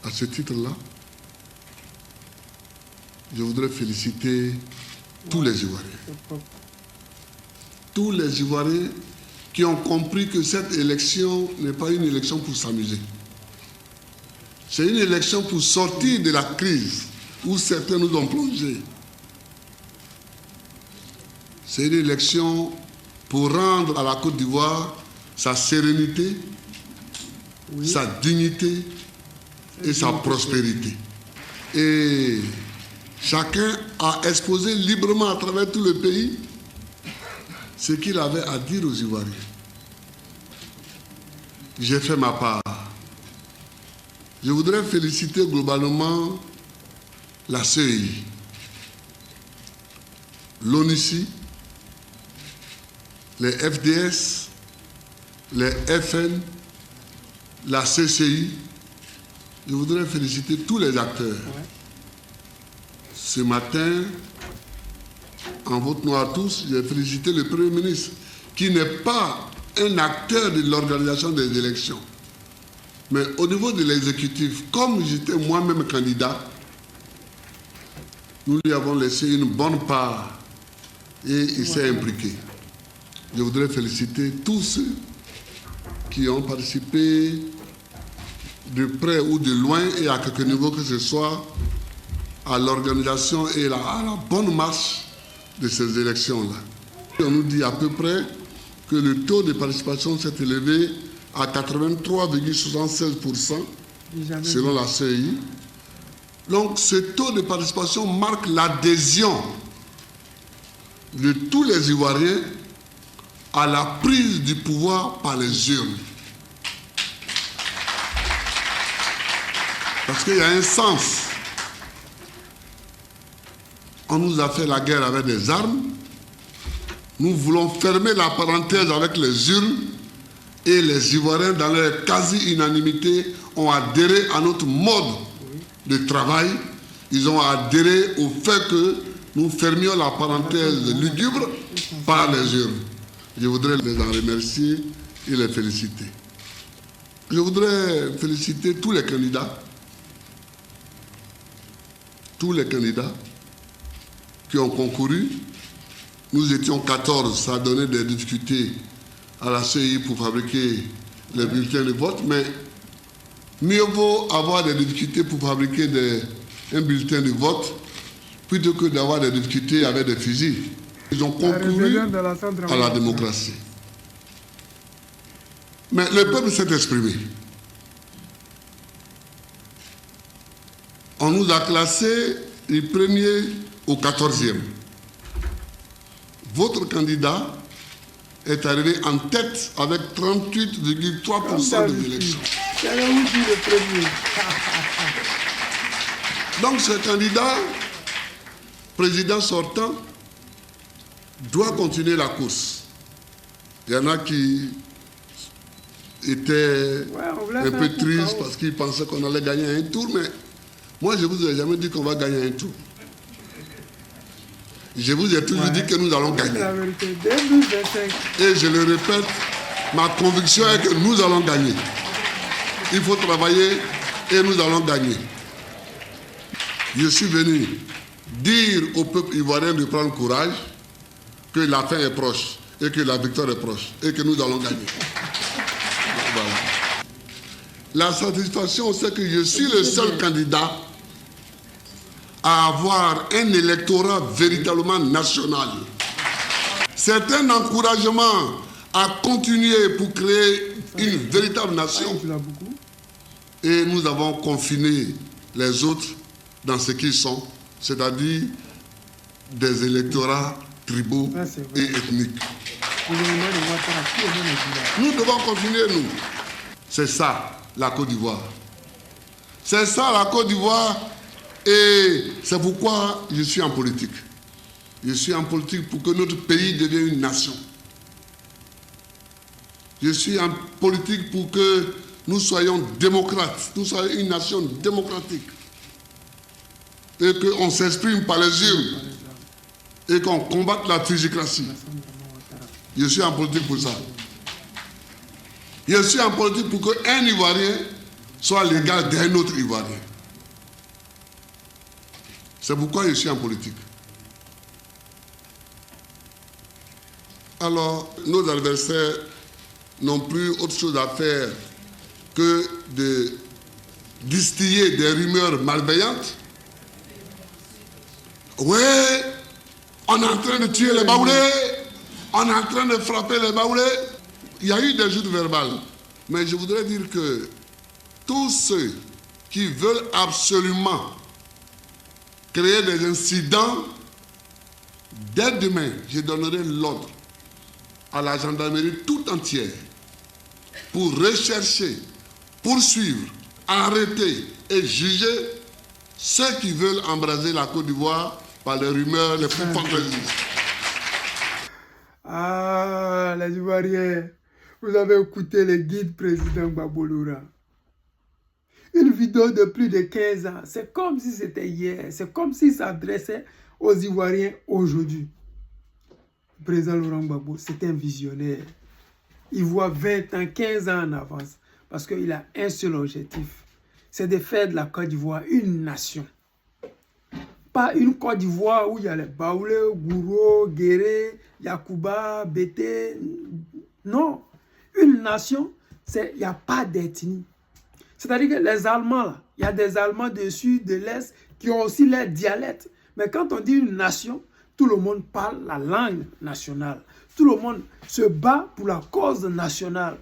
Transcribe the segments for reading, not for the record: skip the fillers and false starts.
À ce titre-là, je voudrais féliciter tous les Ivoiriens. Tous les Ivoiriens qui ont compris que cette élection n'est pas une élection pour s'amuser. C'est une élection pour sortir de la crise où certains nous ont plongés. C'est une élection pour rendre à la Côte d'Ivoire sa sérénité, sa dignité et sa prospérité. Et chacun a exposé librement à travers tout le pays ce qu'il avait à dire aux Ivoiriens. J'ai fait ma part. Je voudrais féliciter globalement la CEI, l'ONUCI, les FDS, les FN, la CCI. Je voudrais féliciter tous les acteurs. Ce matin, en votre nom à tous, j'ai félicité le Premier ministre, qui n'est pas un acteur de l'organisation des élections. Mais au niveau de l'exécutif, comme j'étais moi-même candidat, nous lui avons laissé une bonne part et il s'est impliqué. Je voudrais féliciter tous ceux qui ont participé de près ou de loin et à quelque niveau que ce soit à l'organisation et à la bonne marche de ces élections-là. On nous dit à peu près que le taux de participation s'est élevé à 83,76% selon la CEI. Donc ce taux de participation marque l'adhésion de tous les Ivoiriens à la prise du pouvoir par les urnes. Parce qu'il y a un sens. On nous a fait la guerre avec des armes. Nous voulons fermer la parenthèse avec les urnes. Et les Ivoiriens, dans leur quasi-unanimité, ont adhéré à notre mode de travail. Ils ont adhéré au fait que nous fermions la parenthèse lugubre par les urnes. Je voudrais les en remercier et les féliciter. Je voudrais féliciter tous les candidats. Tous les candidats qui ont concouru. Nous étions 14, ça a donné des difficultés à la CEI pour fabriquer les bulletins de vote, mais mieux vaut avoir des difficultés pour fabriquer un bulletin de vote plutôt que d'avoir des difficultés avec des fusils. Ils ont concouru à la démocratie. Mais le peuple s'est exprimé. On nous a classés du 1er au 14e. Votre candidat est arrivé en tête avec 38,3% des élections. Donc ce candidat, président sortant, doit continuer la course. Il y en a qui étaient un peu tristes parce qu'ils pensaient qu'on allait gagner un tour, mais moi je ne vous ai jamais dit qu'on va gagner un tour. Je vous ai toujours dit que nous allons gagner. Et je le répète, ma conviction est que nous allons gagner. Il faut travailler et nous allons gagner. Je suis venu dire au peuple ivoirien de prendre courage, que la fin est proche et que la victoire est proche et que nous allons gagner. Voilà. La satisfaction, c'est que je suis le seul candidat à avoir un électorat véritablement national. C'est un encouragement à continuer pour créer une véritable nation. Et nous avons confiné les autres dans ce qu'ils sont, c'est-à-dire des électorats tribaux et ethniques. Nous devons continuer, nous. C'est ça, la Côte d'Ivoire. C'est ça, la Côte d'Ivoire. Et c'est pourquoi je suis en politique. Je suis en politique pour que notre pays devienne une nation. Je suis en politique pour que nous soyons démocrates, nous soyons une nation démocratique. Et qu'on s'exprime par les urnes. Et qu'on combatte la physicratie. Je suis en politique pour ça. Je suis en politique pour qu'un Ivoirien soit l'égal d'un autre Ivoirien. C'est pourquoi je suis en politique. Alors, nos adversaires n'ont plus autre chose à faire que de distiller des rumeurs malveillantes. Ouais, on est en train de tuer les Baoulés, on est en train de frapper les Baoulés. Il y a eu des joutes verbales. Mais je voudrais dire que tous ceux qui veulent absolument créer des incidents, dès demain, je donnerai l'ordre à la gendarmerie tout entière pour rechercher, poursuivre, arrêter et juger ceux qui veulent embraser la Côte d'Ivoire par les rumeurs les plus fantaisistes. Ah, les Ivoiriens, vous avez écouté le guide président Gbagbo Laurent. Une vidéo de plus de 15 ans, c'est comme si c'était hier, c'est comme s'il s'adressait aux Ivoiriens aujourd'hui. Le président Laurent Gbagbo, c'est un visionnaire. Il voit 20 ans, 15 ans en avance, parce qu'il a un seul objectif, c'est de faire de la Côte d'Ivoire une nation. Pas une Côte d'Ivoire où il y a les Baoulés, Gouro, Guéré, Yacouba, Bété. Non, une nation, il n'y a pas d'ethnie. C'est-à-dire que les Allemands, là, il y a des Allemands du sud, de l'Est, qui ont aussi leur dialecte. Mais quand on dit une nation, tout le monde parle la langue nationale. Tout le monde se bat pour la cause nationale.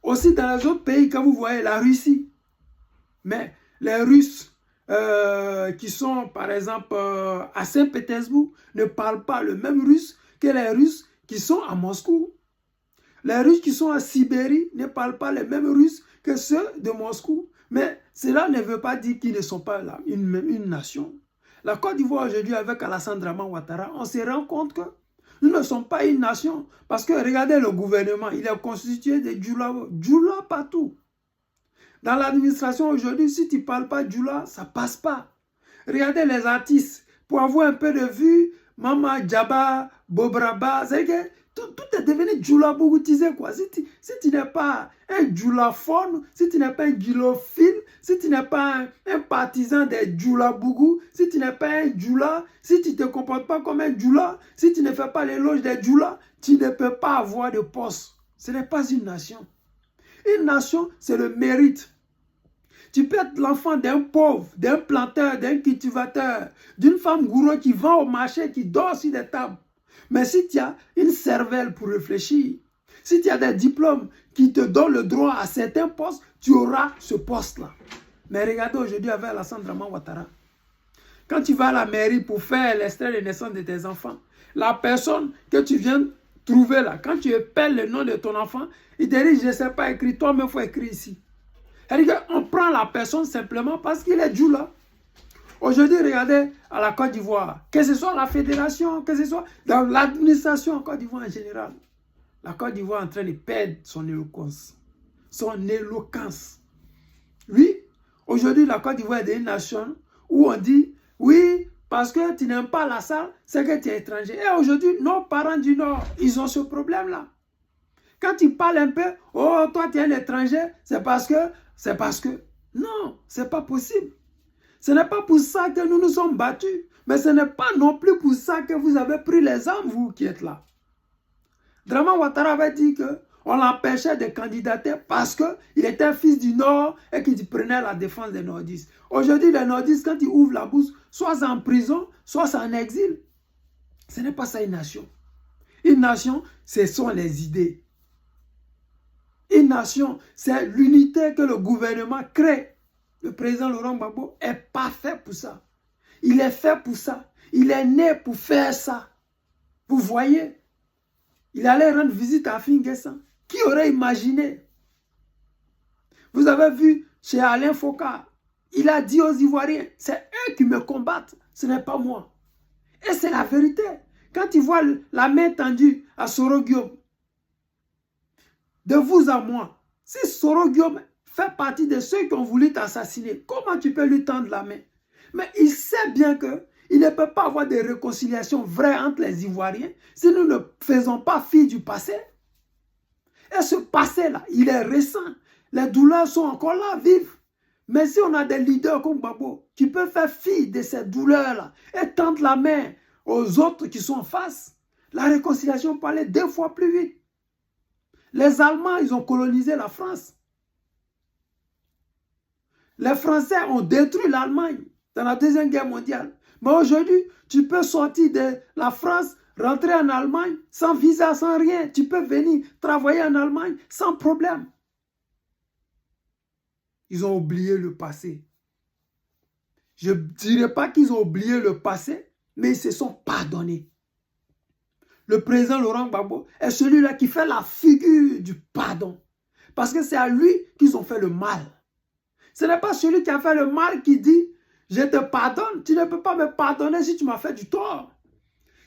Aussi dans les autres pays, quand vous voyez la Russie, mais les Russes qui sont par exemple à Saint-Pétersbourg ne parlent pas le même russe que les Russes qui sont à Moscou. Les Russes qui sont à Sibérie ne parlent pas les mêmes Russes que ceux de Moscou. Mais cela ne veut pas dire qu'ils ne sont pas là, une nation. La Côte d'Ivoire aujourd'hui avec Alassane Dramane Ouattara, on se rend compte que nous ne sommes pas une nation. Parce que regardez le gouvernement, il est constitué de Djoula. Djoula partout. Dans l'administration aujourd'hui, si tu ne parles pas Djoula, ça ne passe pas. Regardez les artistes. Pour avoir un peu de vue, Mama Djaba, Bobraba, c'est que tout est devenu Djoula boutisé, quoi. Si tu n'es pas un djoulaphone, si tu n'es pas un djoulophile, si tu n'es pas un partisan des Djoula Bougou, si tu n'es pas un Djoula, si tu ne te comportes pas comme un Djoula, si tu ne fais pas l'éloge des Djoula, tu ne peux pas avoir de poste. Ce n'est pas une nation. Une nation, c'est le mérite. Tu peux être l'enfant d'un pauvre, d'un planteur, d'un cultivateur, d'une femme gourou qui vend au marché, qui dort sur des tables. Mais si tu as une cervelle pour réfléchir, si tu as des diplômes qui te donnent le droit à certains postes, tu auras ce poste-là. Mais regardez aujourd'hui avec Alassane Dramane Ouattara. Quand tu vas à la mairie pour faire l'extrait de naissance de tes enfants, la personne que tu viens trouver là, quand tu appelles le nom de ton enfant, il te dit, je ne sais pas écrire, toi-même, il faut écrire ici. On prend la personne simplement parce qu'il est Djoula. Aujourd'hui, regardez à la Côte d'Ivoire, que ce soit la fédération, que ce soit dans l'administration en Côte d'Ivoire en général, la Côte d'Ivoire est en train de perdre son éloquence. Son éloquence. Oui, aujourd'hui, la Côte d'Ivoire est une nation où on dit, oui, parce que tu n'aimes pas la salle, c'est que tu es étranger. Et aujourd'hui, nos parents du Nord, ils ont ce problème-là. Quand tu parles un peu, oh, toi, tu es un étranger, c'est parce que, non, c'est pas possible. Ce n'est pas pour ça que nous nous sommes battus, mais ce n'est pas non plus pour ça que vous avez pris les armes, vous qui êtes là. Dramane Ouattara avait dit qu'on l'empêchait de candidater parce qu'il était un fils du Nord et qu'il prenait la défense des nordistes. Aujourd'hui, les nordistes, quand ils ouvrent la bouche, soit c'est en prison, soit c'est en exil. Ce n'est pas ça une nation. Une nation, ce sont les idées. Une nation, c'est l'unité que le gouvernement crée. Le président Laurent Gbagbo est parfait pour ça. Il est fait pour ça. Il est né pour faire ça. Vous voyez, il allait rendre visite à Finguessan. Qui aurait imaginé? Vous avez vu chez Alain Foka, il a dit aux Ivoiriens, c'est eux qui me combattent, ce n'est pas moi. Et c'est la vérité. Quand il voit la main tendue à Soro Guillaume, de vous à moi, si Soro Guillaume fait partie de ceux qui ont voulu t'assassiner, comment tu peux lui tendre la main? Mais il sait bien qu'il ne peut pas avoir de réconciliation vraie entre les Ivoiriens si nous ne faisons pas fi du passé. Et ce passé-là, il est récent. Les douleurs sont encore là, vives. Mais si on a des leaders comme Gbagbo qui peuvent faire fi de ces douleurs-là et tendre la main aux autres qui sont en face, la réconciliation peut aller 2 fois plus vite. Les Allemands, ils ont colonisé la France. Les Français ont détruit l'Allemagne dans la Deuxième Guerre mondiale. Mais aujourd'hui, tu peux sortir de la France, rentrer en Allemagne sans visa, sans rien. Tu peux venir travailler en Allemagne sans problème. Ils ont oublié le passé. Je ne dirais pas qu'ils ont oublié le passé, mais ils se sont pardonnés. Le président Laurent Gbagbo est celui-là qui fait la figure du pardon. Parce que c'est à lui qu'ils ont fait le mal. Ce n'est pas celui qui a fait le mal qui dit « Je te pardonne, tu ne peux pas me pardonner si tu m'as fait du tort. »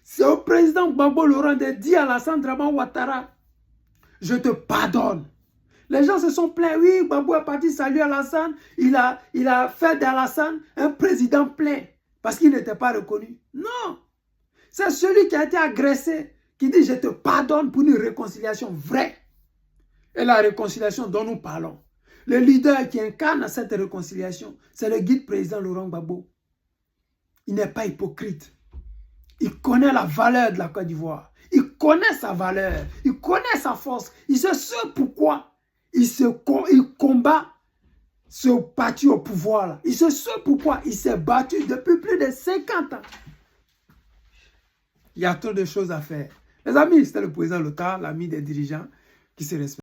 C'est au président Gbagbo Laurent de dire à Alassane Dramane Ouattara « Je te pardonne. » Les gens se sont plaints. Oui, Gbagbo est parti saluer Alassane. Il a fait d'Alassane un président plein parce qu'il n'était pas reconnu. Non. C'est celui qui a été agressé qui dit « Je te pardonne » pour une réconciliation vraie. Et la réconciliation dont nous parlons. Le leader qui incarne cette réconciliation, c'est le guide président Laurent Gbagbo. Il n'est pas hypocrite. Il connaît la valeur de la Côte d'Ivoire. Il connaît sa valeur. Il connaît sa force. Il sait ce pourquoi il combat ce parti au pouvoir. Là. Il sait ce pourquoi il s'est battu depuis plus de 50 ans. Il y a trop de choses à faire. Les amis, c'était le président Lothar, l'ami des dirigeants qui se respectent.